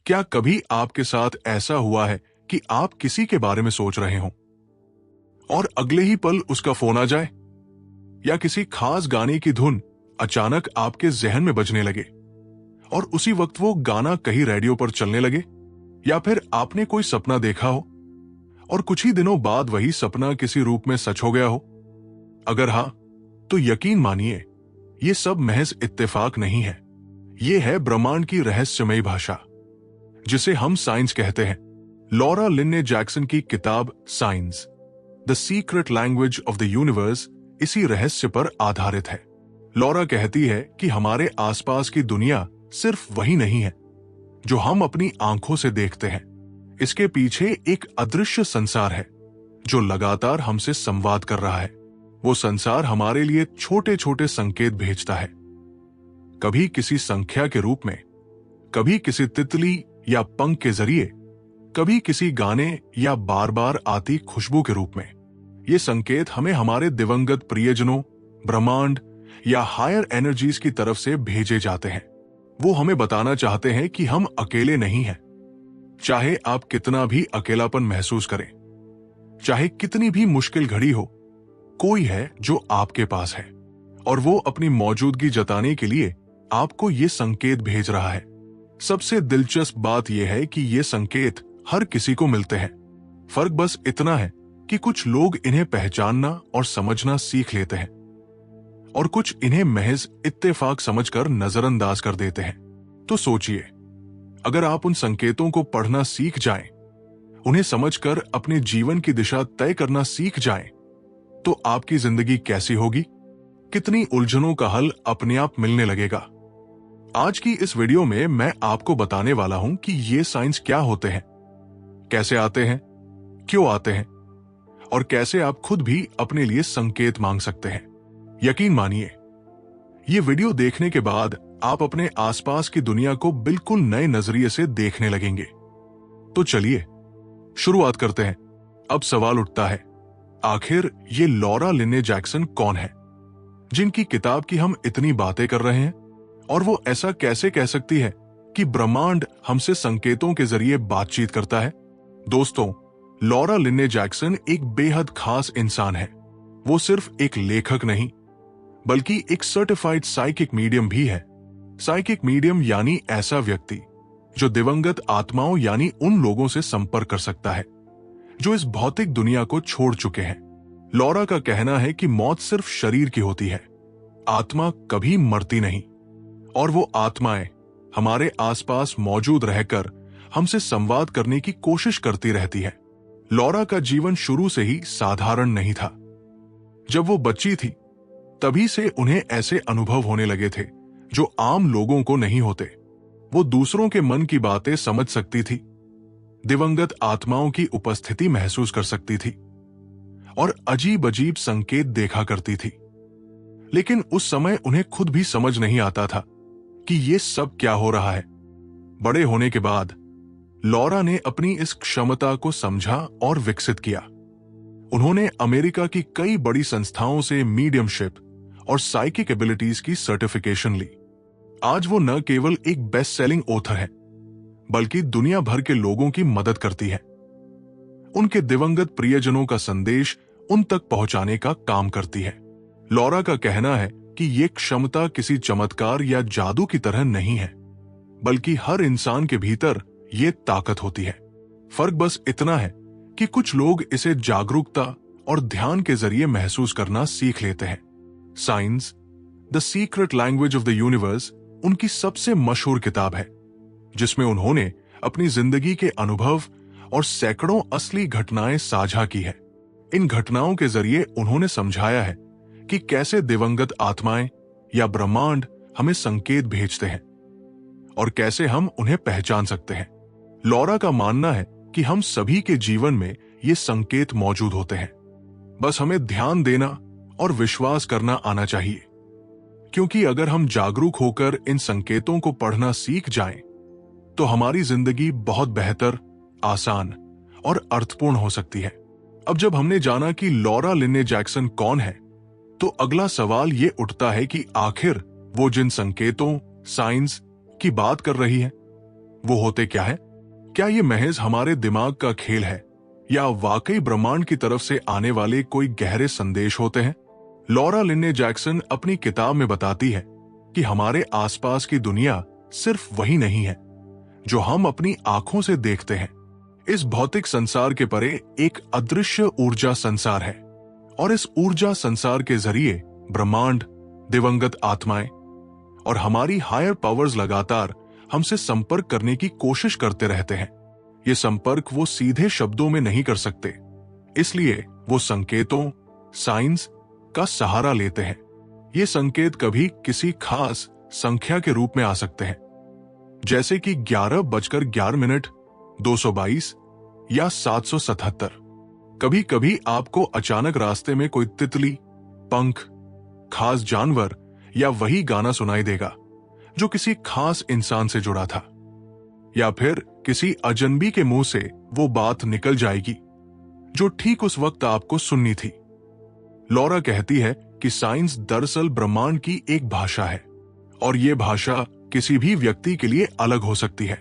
क्या कभी आपके साथ ऐसा हुआ है कि आप किसी के बारे में सोच रहे हो और अगले ही पल उसका फोन आ जाए, या किसी खास गाने की धुन अचानक आपके जहन में बजने लगे और उसी वक्त वो गाना कहीं रेडियो पर चलने लगे, या फिर आपने कोई सपना देखा हो और कुछ ही दिनों बाद वही सपना किसी रूप में सच हो गया हो? अगर हां, तो यकीन मानिए, ये सब महज इत्तेफाक नहीं है। ये है ब्रह्मांड की रहस्यमयी भाषा, जिसे हम साइंस कहते हैं। लॉरा लिन्ने जैक्सन की किताब science, the secret language of the universe इसी रहस्य पर आधारित है। लॉरा कहती है कि हमारे आसपास की दुनिया सिर्फ वही नहीं है जो हम अपनी आंखों से देखते हैं। इसके पीछे एक अदृश्य संसार है जो लगातार हमसे संवाद कर रहा है। वो संसार हमारे लिए छोटे छोटे संकेत भेजता है, कभी किसी संख्या के रूप में, कभी किसी तितली या पंख के जरिए, कभी किसी गाने या बार बार आती खुशबू के रूप में। ये संकेत हमें हमारे दिवंगत प्रियजनों, ब्रह्मांड या हायर एनर्जीज की तरफ से भेजे जाते हैं। वो हमें बताना चाहते हैं कि हम अकेले नहीं हैं। चाहे आप कितना भी अकेलापन महसूस करें, चाहे कितनी भी मुश्किल घड़ी हो, कोई है जो आपके पास है और वो अपनी मौजूदगी जताने के लिए आपको ये संकेत भेज रहा है। सबसे दिलचस्प बात यह है कि ये संकेत हर किसी को मिलते हैं। फर्क बस इतना है कि कुछ लोग इन्हें पहचानना और समझना सीख लेते हैं और कुछ इन्हें महज इत्तेफाक समझकर नजरअंदाज कर देते हैं। तो सोचिए, अगर आप उन संकेतों को पढ़ना सीख जाएं, उन्हें समझकर अपने जीवन की दिशा तय करना सीख जाएं, तो आपकी जिंदगी कैसी होगी? कितनी उलझनों का हल अपने आप मिलने लगेगा। आज की इस वीडियो में मैं आपको बताने वाला हूं कि ये साइंस क्या होते हैं, कैसे आते हैं, क्यों आते हैं और कैसे आप खुद भी अपने लिए संकेत मांग सकते हैं। यकीन मानिए, ये वीडियो देखने के बाद आप अपने आसपास की दुनिया को बिल्कुल नए नजरिए से देखने लगेंगे। तो चलिए शुरुआत करते हैं। अब सवाल उठता है, आखिर ये लॉरा लिन्ने जैक्सन कौन है, जिनकी किताब की हम इतनी बातें कर रहे हैं? और वो ऐसा कैसे कह सकती है कि ब्रह्मांड हमसे संकेतों के जरिए बातचीत करता है? दोस्तों, लॉरा लिन्ने जैक्सन एक बेहद खास इंसान है। वो सिर्फ एक लेखक नहीं, बल्कि एक सर्टिफाइड साइकिक मीडियम भी है। साइकिक मीडियम यानी ऐसा व्यक्ति जो दिवंगत आत्माओं यानी उन लोगों से संपर्क कर सकता है जो इस भौतिक दुनिया को छोड़ चुके हैं। लॉरा का कहना है कि मौत सिर्फ शरीर की होती है, आत्मा कभी मरती नहीं, और वो आत्माएं हमारे आसपास मौजूद रहकर हमसे संवाद करने की कोशिश करती रहती है। लॉरा का जीवन शुरू से ही साधारण नहीं था। जब वो बच्ची थी, तभी से उन्हें ऐसे अनुभव होने लगे थे जो आम लोगों को नहीं होते। वो दूसरों के मन की बातें समझ सकती थी, दिवंगत आत्माओं की उपस्थिति महसूस कर सकती थी और अजीब अजीब संकेत देखा करती थी। लेकिन उस समय उन्हें खुद भी समझ नहीं आता था कि ये सब क्या हो रहा है। बड़े होने के बाद लॉरा ने अपनी इस क्षमता को समझा और विकसित किया। उन्होंने अमेरिका की कई बड़ी संस्थाओं से मीडियमशिप और साइकिक एबिलिटीज की सर्टिफिकेशन ली। आज वो न केवल एक बेस्ट सेलिंग ऑथर है, बल्कि दुनिया भर के लोगों की मदद करती है, उनके दिवंगत प्रियजनों का संदेश उन तक पहुंचाने का काम करती है। लॉरा का कहना है कि ये क्षमता किसी चमत्कार या जादू की तरह नहीं है, बल्कि हर इंसान के भीतर ये ताकत होती है। फर्क बस इतना है कि कुछ लोग इसे जागरूकता और ध्यान के जरिए महसूस करना सीख लेते हैं। Science, the secret language of the universe उनकी सबसे मशहूर किताब है, जिसमें उन्होंने अपनी जिंदगी के अनुभव और सैकड़ों असली घटनाएं साझा की है। इन घटनाओं के जरिए उन्होंने समझाया है कि कैसे दिवंगत आत्माएं या ब्रह्मांड हमें संकेत भेजते हैं और कैसे हम उन्हें पहचान सकते हैं। लॉरा का मानना है कि हम सभी के जीवन में ये संकेत मौजूद होते हैं, बस हमें ध्यान देना और विश्वास करना आना चाहिए। क्योंकि अगर हम जागरूक होकर इन संकेतों को पढ़ना सीख जाएं, तो हमारी जिंदगी बहुत बेहतर, आसान और अर्थपूर्ण हो सकती है। अब जब हमने जाना कि लॉरा लिन्ने जैक्सन कौन है, तो अगला सवाल ये उठता है कि आखिर वो जिन संकेतों, साइंस की बात कर रही है, वो होते क्या है? क्या ये महज हमारे दिमाग का खेल है या वाकई ब्रह्मांड की तरफ से आने वाले कोई गहरे संदेश होते हैं? लॉरा लिन्ने जैक्सन अपनी किताब में बताती है कि हमारे आसपास की दुनिया सिर्फ वही नहीं है जो हम अपनी आंखों से देखते हैं। इस भौतिक संसार के परे एक अदृश्य ऊर्जा संसार है और इस ऊर्जा संसार के जरिए ब्रह्मांड, दिवंगत आत्माएं और हमारी हायर पावर्स लगातार हमसे संपर्क करने की कोशिश करते रहते हैं। ये संपर्क वो सीधे शब्दों में नहीं कर सकते, इसलिए वो संकेतों, साइंस का सहारा लेते हैं। ये संकेत कभी किसी खास संख्या के रूप में आ सकते हैं, जैसे कि 11:11, 222 या 777। कभी कभी आपको अचानक रास्ते में कोई तितली, पंख, खास जानवर या वही गाना सुनाई देगा जो किसी खास इंसान से जुड़ा था, या फिर किसी अजनबी के मुंह से वो बात निकल जाएगी जो ठीक उस वक्त आपको सुननी थी। लॉरा कहती है कि साइंस दरअसल ब्रह्मांड की एक भाषा है और ये भाषा किसी भी व्यक्ति के लिए अलग हो सकती है।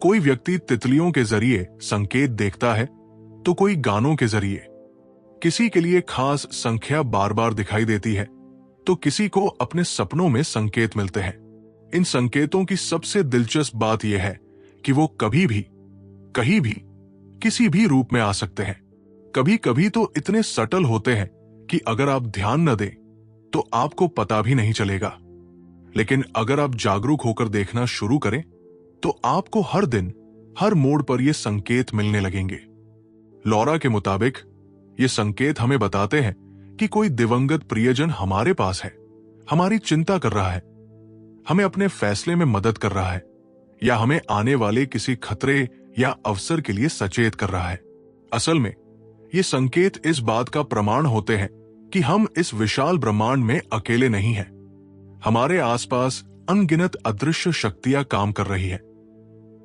कोई व्यक्ति तितलियों के जरिए संकेत देखता है तो कोई गानों के जरिए, किसी के लिए खास संख्या बार बार दिखाई देती है तो किसी को अपने सपनों में संकेत मिलते हैं। इन संकेतों की सबसे दिलचस्प बात यह है कि वो कभी भी, कहीं भी, किसी भी रूप में आ सकते हैं। कभी कभी तो इतने सटल होते हैं कि अगर आप ध्यान न दें तो आपको पता भी नहीं चलेगा, लेकिन अगर आप जागरूक होकर देखना शुरू करें तो आपको हर दिन, हर मोड़ पर ये संकेत मिलने लगेंगे। लॉरा के मुताबिक ये संकेत हमें बताते हैं कि कोई दिवंगत प्रियजन हमारे पास है, हमारी चिंता कर रहा है, हमें अपने फैसले में मदद कर रहा है या हमें आने वाले किसी खतरे या अवसर के लिए सचेत कर रहा है। असल में ये संकेत इस बात का प्रमाण होते हैं कि हम इस विशाल ब्रह्मांड में अकेले नहीं हैं। हमारे आसपास अनगिनत अदृश्य शक्तियां काम कर रही है,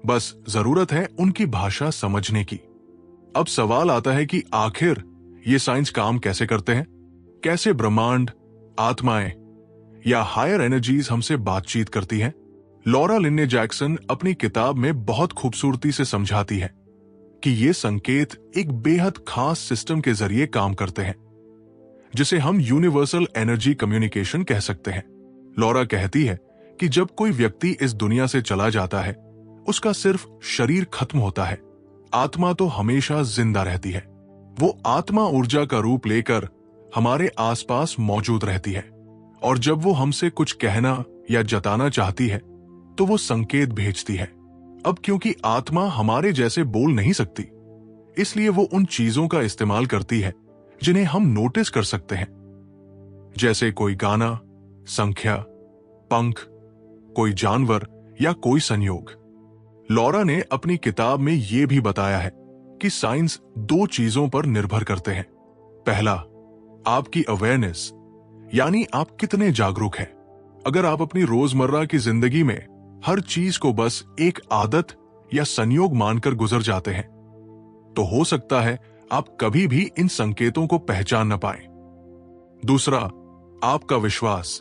बस जरूरत है उनकी भाषा समझने की। अब सवाल आता है कि आखिर ये साइंस काम कैसे करते हैं? कैसे ब्रह्मांड, आत्माएं या हायर एनर्जीज हमसे बातचीत करती हैं? लॉरा लिन्ने जैक्सन अपनी किताब में बहुत खूबसूरती से समझाती है कि ये संकेत एक बेहद खास सिस्टम के जरिए काम करते हैं, जिसे हम यूनिवर्सल एनर्जी कम्युनिकेशन कह सकते हैं। लॉरा कहती है कि जब कोई व्यक्ति इस दुनिया से चला जाता है, उसका सिर्फ शरीर खत्म होता है, आत्मा तो हमेशा जिंदा रहती है। वो आत्मा ऊर्जा का रूप लेकर हमारे आसपास मौजूद रहती है और जब वो हमसे कुछ कहना या जताना चाहती है तो वो संकेत भेजती है। अब क्योंकि आत्मा हमारे जैसे बोल नहीं सकती, इसलिए वो उन चीजों का इस्तेमाल करती है जिन्हें हम नोटिस कर सकते हैं, जैसे कोई गाना, संख्या, पंख, कोई जानवर या कोई संयोग। लॉरा ने अपनी किताब में यह भी बताया है कि साइंस दो चीजों पर निर्भर करते हैं। पहला, आपकी अवेयरनेस, यानी आप कितने जागरूक हैं। अगर आप अपनी रोजमर्रा की जिंदगी में हर चीज को बस एक आदत या संयोग मानकर गुजर जाते हैं, तो हो सकता है आप कभी भी इन संकेतों को पहचान न पाएं। दूसरा, आपका विश्वास।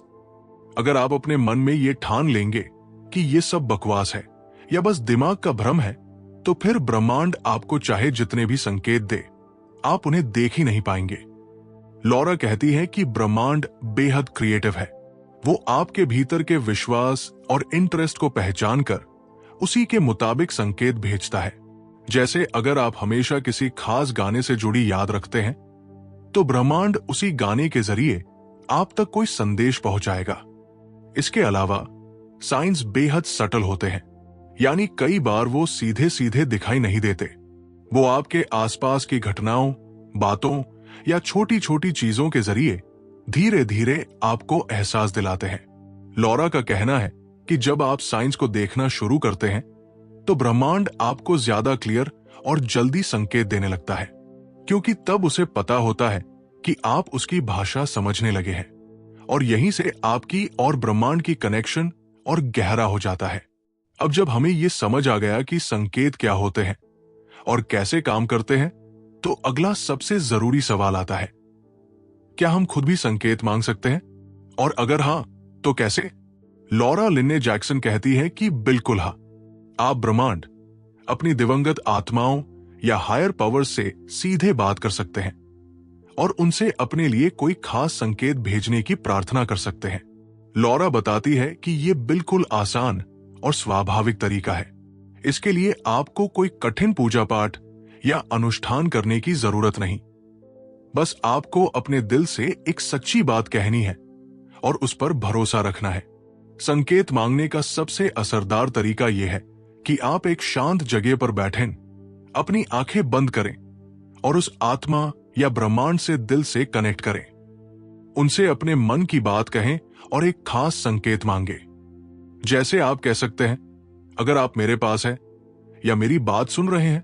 अगर आप अपने मन में ये ठान लेंगे कि ये सब बकवास है या बस दिमाग का भ्रम है, तो फिर ब्रह्मांड आपको चाहे जितने भी संकेत दे, आप उन्हें देख ही नहीं पाएंगे। लॉरा कहती है कि ब्रह्मांड बेहद क्रिएटिव है। वो आपके भीतर के विश्वास और इंटरेस्ट को पहचान कर उसी के मुताबिक संकेत भेजता है। जैसे अगर आप हमेशा किसी खास गाने से जुड़ी याद रखते हैं, तो ब्रह्मांड उसी गाने के जरिए आप तक कोई संदेश पहुंचाएगा। इसके अलावा साइंस बेहद सटल होते हैं, यानी कई बार वो सीधे सीधे दिखाई नहीं देते। वो आपके आसपास की घटनाओं, बातों या छोटी छोटी चीजों के जरिए धीरे धीरे आपको एहसास दिलाते हैं। लॉरा का कहना है कि जब आप साइंस को देखना शुरू करते हैं, तो ब्रह्मांड आपको ज्यादा क्लियर और जल्दी संकेत देने लगता है, क्योंकि तब उसे पता होता है कि आप उसकी भाषा समझने लगे हैं, और यहीं से आपकी और ब्रह्मांड की कनेक्शन और गहरा हो जाता है। अब जब हमें यह समझ आ गया कि संकेत क्या होते हैं और कैसे काम करते हैं, तो अगला सबसे जरूरी सवाल आता है, क्या हम खुद भी संकेत मांग सकते हैं? और अगर हां, तो कैसे? लॉरा लिन्ने जैक्सन कहती है कि बिल्कुल हां। आप ब्रह्मांड, अपनी दिवंगत आत्माओं या हायर पावर्स से सीधे बात कर सकते हैं और उनसे अपने लिए कोई खास संकेत भेजने की प्रार्थना कर सकते हैं। लॉरा बताती है कि यह बिल्कुल आसान और स्वाभाविक तरीका है। इसके लिए आपको कोई कठिन पूजा पाठ या अनुष्ठान करने की जरूरत नहीं। बस आपको अपने दिल से एक सच्ची बात कहनी है और उस पर भरोसा रखना है। संकेत मांगने का सबसे असरदार तरीका यह है कि आप एक शांत जगह पर बैठें, अपनी आंखें बंद करें और उस आत्मा या ब्रह्मांड से दिल से कनेक्ट करें। उनसे अपने मन की बात कहें और एक खास संकेत मांगे। जैसे आप कह सकते हैं, अगर आप मेरे पास हैं या मेरी बात सुन रहे हैं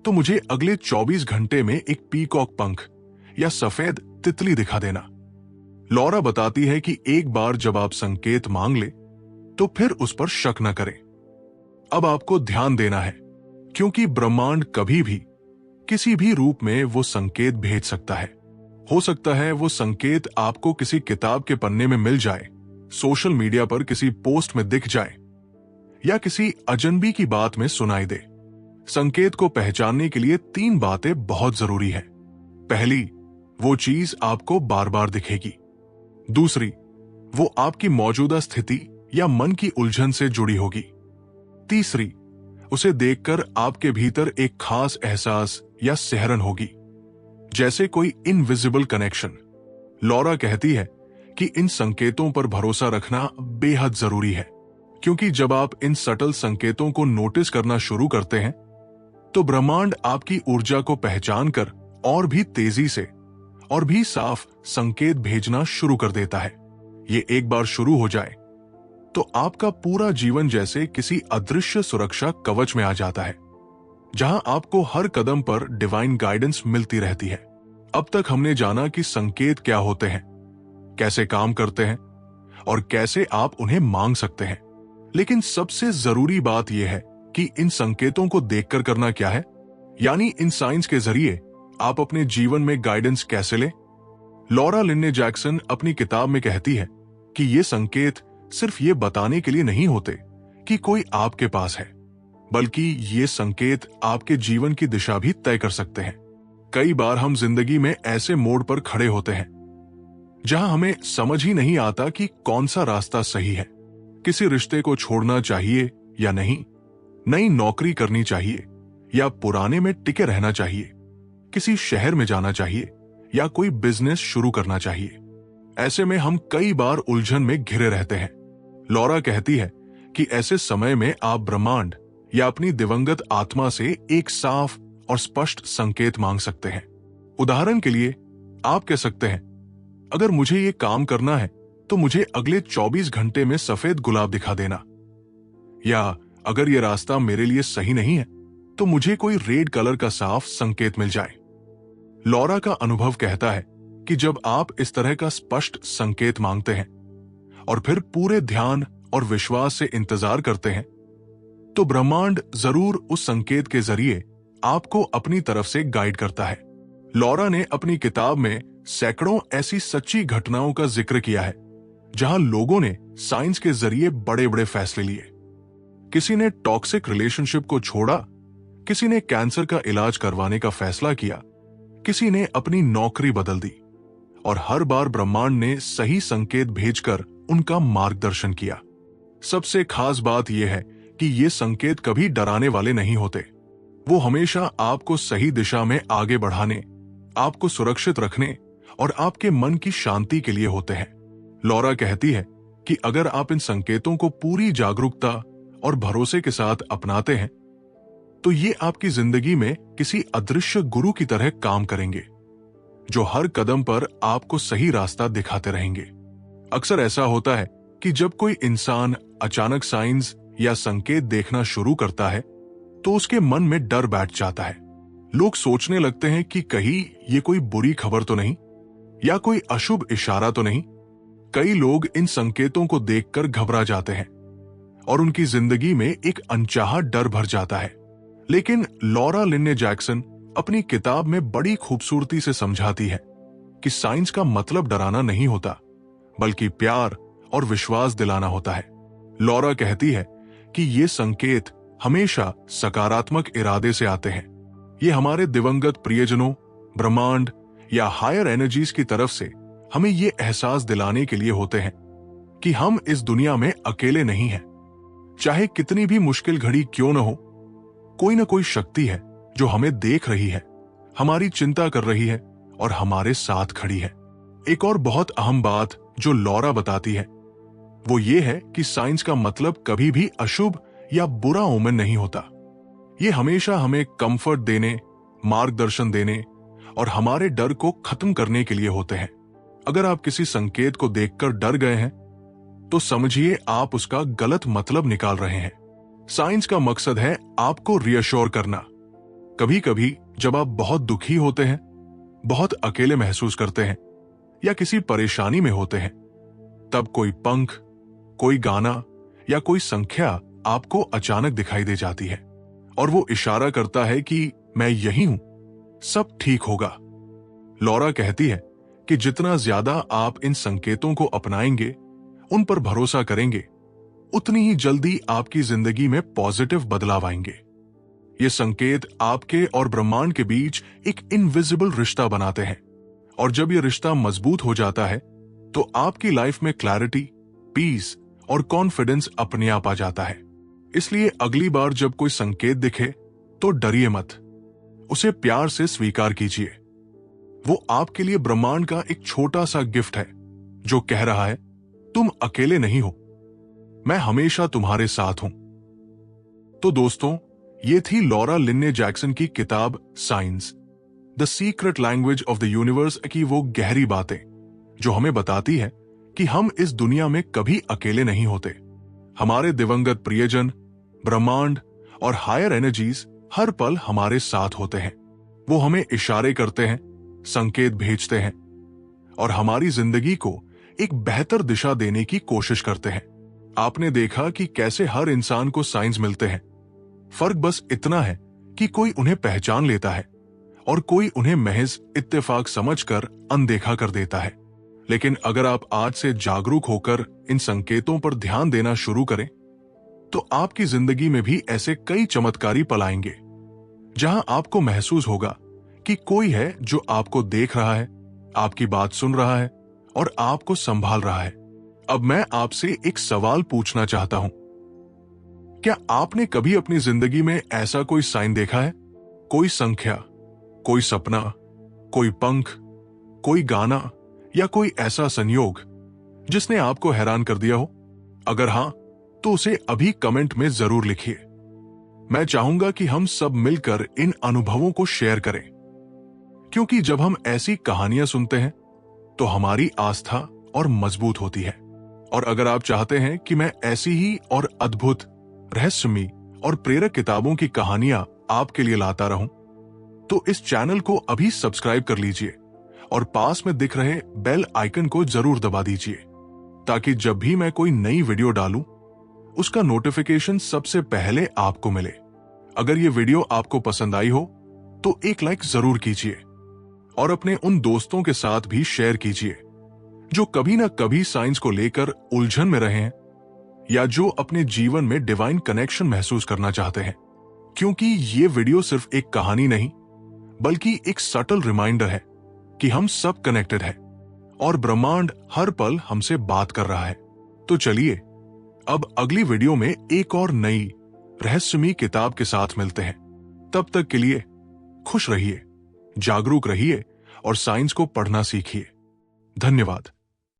तो मुझे अगले 24 घंटे में एक पीकॉक पंख या सफेद तितली दिखा देना। लॉरा बताती है कि एक बार जब आप संकेत मांग ले तो फिर उस पर शक न करें। अब आपको ध्यान देना है, क्योंकि ब्रह्मांड कभी भी किसी भी रूप में वो संकेत भेज सकता है। हो सकता है वो संकेत आपको किसी किताब के पन्ने में मिल जाए, सोशल मीडिया पर किसी पोस्ट में दिख जाए या किसी अजनबी की बात में सुनाई दे। संकेत को पहचानने के लिए 3 बातें बहुत जरूरी है। पहली, वो चीज आपको बार बार दिखेगी। दूसरी, वो आपकी मौजूदा स्थिति या मन की उलझन से जुड़ी होगी। तीसरी, उसे देखकर आपके भीतर एक खास एहसास या सिहरन होगी, जैसे कोई इनविजिबल कनेक्शन। लॉरा कहती है कि इन संकेतों पर भरोसा रखना बेहद जरूरी है, क्योंकि जब आप इन सटल संकेतों को नोटिस करना शुरू करते हैं तो ब्रह्मांड आपकी ऊर्जा को पहचान कर और भी तेजी से और भी साफ संकेत भेजना शुरू कर देता है। ये एक बार शुरू हो जाए तो आपका पूरा जीवन जैसे किसी अदृश्य सुरक्षा कवच में आ जाता है, जहां आपको हर कदम पर डिवाइन गाइडेंस मिलती रहती है। अब तक हमने जाना कि संकेत क्या होते हैं, कैसे काम करते हैं और कैसे आप उन्हें मांग सकते हैं। लेकिन सबसे जरूरी बात यह है कि इन संकेतों को देखकर करना क्या है, यानी इन साइंस के जरिए आप अपने जीवन में गाइडेंस कैसे लें। लॉरा लिन्ने जैक्सन अपनी किताब में कहती है कि ये संकेत सिर्फ ये बताने के लिए नहीं होते कि कोई आपके पास है, बल्कि ये संकेत आपके जीवन की दिशा भी तय कर सकते हैं। कई बार हम जिंदगी में ऐसे मोड़ पर खड़े होते हैं जहां हमें समझ ही नहीं आता कि कौन सा रास्ता सही है। किसी रिश्ते को छोड़ना चाहिए या नहीं, नई नौकरी करनी चाहिए या पुराने में टिके रहना चाहिए, किसी शहर में जाना चाहिए या कोई बिजनेस शुरू करना चाहिए। ऐसे में हम कई बार उलझन में घिरे रहते हैं। लॉरा कहती है कि ऐसे समय में आप ब्रह्मांड या अपनी दिवंगत आत्मा से एक साफ और स्पष्ट संकेत मांग सकते हैं। उदाहरण के लिए आप कह सकते हैं, अगर मुझे ये काम करना है तो मुझे अगले 24 घंटे में सफेद गुलाब दिखा देना। या अगर ये रास्ता मेरे लिए सही नहीं है तो मुझे कोई रेड कलर का साफ संकेत मिल जाए। लॉरा का अनुभव कहता है कि जब आप इस तरह का स्पष्ट संकेत मांगते हैं और फिर पूरे ध्यान और विश्वास से इंतजार करते हैं तो ब्रह्मांड जरूर उस संकेत के जरिए आपको अपनी तरफ से गाइड करता है। लॉरा ने अपनी किताब में सैकड़ों ऐसी सच्ची घटनाओं का जिक्र किया है जहां लोगों ने साइंस के जरिए बड़े बड़े फैसले लिए। किसी ने टॉक्सिक रिलेशनशिप को छोड़ा, किसी ने कैंसर का इलाज करवाने का फैसला किया, किसी ने अपनी नौकरी बदल दी और हर बार ब्रह्मांड ने सही संकेत भेजकर उनका मार्गदर्शन किया। सबसे खास बात यह है कि ये संकेत कभी डराने वाले नहीं होते। वो हमेशा आपको सही दिशा में आगे बढ़ाने, आपको सुरक्षित रखने और आपके मन की शांति के लिए होते हैं। लॉरा कहती है कि अगर आप इन संकेतों को पूरी जागरूकता और भरोसे के साथ अपनाते हैं तो ये आपकी जिंदगी में किसी अदृश्य गुरु की तरह काम करेंगे, जो हर कदम पर आपको सही रास्ता दिखाते रहेंगे। अक्सर ऐसा होता है कि जब कोई इंसान अचानक साइंस या संकेत देखना शुरू करता है तो उसके मन में डर बैठ जाता है। लोग सोचने लगते हैं कि कहीं ये कोई बुरी खबर तो नहीं या कोई अशुभ इशारा तो नहीं। कई लोग इन संकेतों को देखकर घबरा जाते हैं और उनकी जिंदगी में एक अनचाहा डर भर जाता है। लेकिन लॉरा लिन्ने जैक्सन अपनी किताब में बड़ी खूबसूरती से समझाती है कि साइंस का मतलब डराना नहीं होता, बल्कि प्यार और विश्वास दिलाना होता है। लॉरा कहती है कि ये संकेत हमेशा सकारात्मक इरादे से आते हैं। ये हमारे दिवंगत प्रियजनों, ब्रह्मांड या हायर एनर्जीज की तरफ से हमें ये एहसास दिलाने के लिए होते हैं कि हम इस दुनिया में अकेले नहीं हैं। चाहे कितनी भी मुश्किल घड़ी क्यों न हो, कोई ना कोई शक्ति है जो हमें देख रही है, हमारी चिंता कर रही है और हमारे साथ खड़ी है। एक और बहुत अहम बात जो लॉरा बताती है वो ये है कि साइंस का मतलब कभी भी अशुभ या बुरा ओमेन नहीं होता। ये हमेशा हमें कंफर्ट देने, मार्गदर्शन देने और हमारे डर को खत्म करने के लिए होते हैं। अगर आप किसी संकेत को देखकर डर गए हैं तो समझिए आप उसका गलत मतलब निकाल रहे हैं। साइंस का मकसद है आपको रियश्योर करना। कभी कभी जब आप बहुत दुखी होते हैं, बहुत अकेले महसूस करते हैं या किसी परेशानी में होते हैं, तब कोई पंख, कोई गाना या कोई संख्या आपको अचानक दिखाई दे जाती है और वो इशारा करता है कि मैं यही हूं, सब ठीक होगा। लॉरा कहती है कि जितना ज्यादा आप इन संकेतों को अपनाएंगे, उन पर भरोसा करेंगे, उतनी ही जल्दी आपकी जिंदगी में पॉजिटिव बदलाव आएंगे। ये संकेत आपके और ब्रह्मांड के बीच एक इनविजिबल रिश्ता बनाते हैं और जब ये रिश्ता मजबूत हो जाता है तो आपकी लाइफ में क्लैरिटी, पीस और कॉन्फिडेंस अपने आप आ जाता है। इसलिए अगली बार जब कोई संकेत दिखे तो डरिए मत, उसे प्यार से स्वीकार कीजिए। वो आपके लिए ब्रह्मांड का एक छोटा सा गिफ्ट है जो कह रहा है तुम अकेले नहीं हो, मैं हमेशा तुम्हारे साथ हूं। तो दोस्तों, ये थी लॉरा लिन्ने जैक्सन की किताब science, the secret language of the universe की वो गहरी बातें जो हमें बताती है कि हम इस दुनिया में कभी अकेले नहीं होते। हमारे दिवंगत प्रियजन, ब्रह्मांड और हायर एनर्जीज हर पल हमारे साथ होते हैं। वो हमें इशारे करते हैं, संकेत भेजते हैं और हमारी जिंदगी को एक बेहतर दिशा देने की कोशिश करते हैं। आपने देखा कि कैसे हर इंसान को साइंस मिलते हैं। फर्क बस इतना है कि कोई उन्हें पहचान लेता है और कोई उन्हें महज इत्तेफाक समझकर अनदेखा कर देता है। लेकिन अगर आप आज से जागरूक होकर इन संकेतों पर ध्यान देना शुरू करें तो आपकी जिंदगी में भी ऐसे कई चमत्कारी पल आएंगे जहां आपको महसूस होगा कि कोई है जो आपको देख रहा है, आपकी बात सुन रहा है और आपको संभाल रहा है। अब मैं आपसे एक सवाल पूछना चाहता हूं। क्या आपने कभी अपनी जिंदगी में ऐसा कोई साइन देखा है? कोई संख्या, कोई सपना, कोई पंख, कोई गाना या कोई ऐसा संयोग जिसने आपको हैरान कर दिया हो? अगर हां, तो उसे अभी कमेंट में जरूर लिखिए। मैं चाहूंगा कि हम सब मिलकर इन अनुभवों को शेयर करें, क्योंकि जब हम ऐसी कहानियां सुनते हैं तो हमारी आस्था और मजबूत होती है। और अगर आप चाहते हैं कि मैं ऐसी ही और अद्भुत, रहस्यमयी और प्रेरक किताबों की कहानियां आपके लिए लाता रहूं, तो इस चैनल को अभी सब्सक्राइब कर लीजिए और पास में दिख रहे बेल आइकन को जरूर दबा दीजिए, ताकि जब भी मैं कोई नई वीडियो डालूं उसका नोटिफिकेशन सबसे पहले आपको मिले। अगर ये वीडियो आपको पसंद आई हो तो एक लाइक जरूर कीजिए और अपने उन दोस्तों के साथ भी शेयर कीजिए जो कभी ना कभी साइंस को लेकर उलझन में रहे हैं या जो अपने जीवन में डिवाइन कनेक्शन महसूस करना चाहते हैं। क्योंकि ये वीडियो सिर्फ एक कहानी नहीं, बल्कि एक सटल रिमाइंडर है कि हम सब कनेक्टेड हैं और ब्रह्मांड हर पल हमसे बात कर रहा है। तो चलिए अब अगली वीडियो में एक और नई रहस्यमयी किताब के साथ मिलते हैं। तब तक के लिए खुश रहिए, जागरूक रहिए और साइंस को पढ़ना सीखिए। धन्यवाद।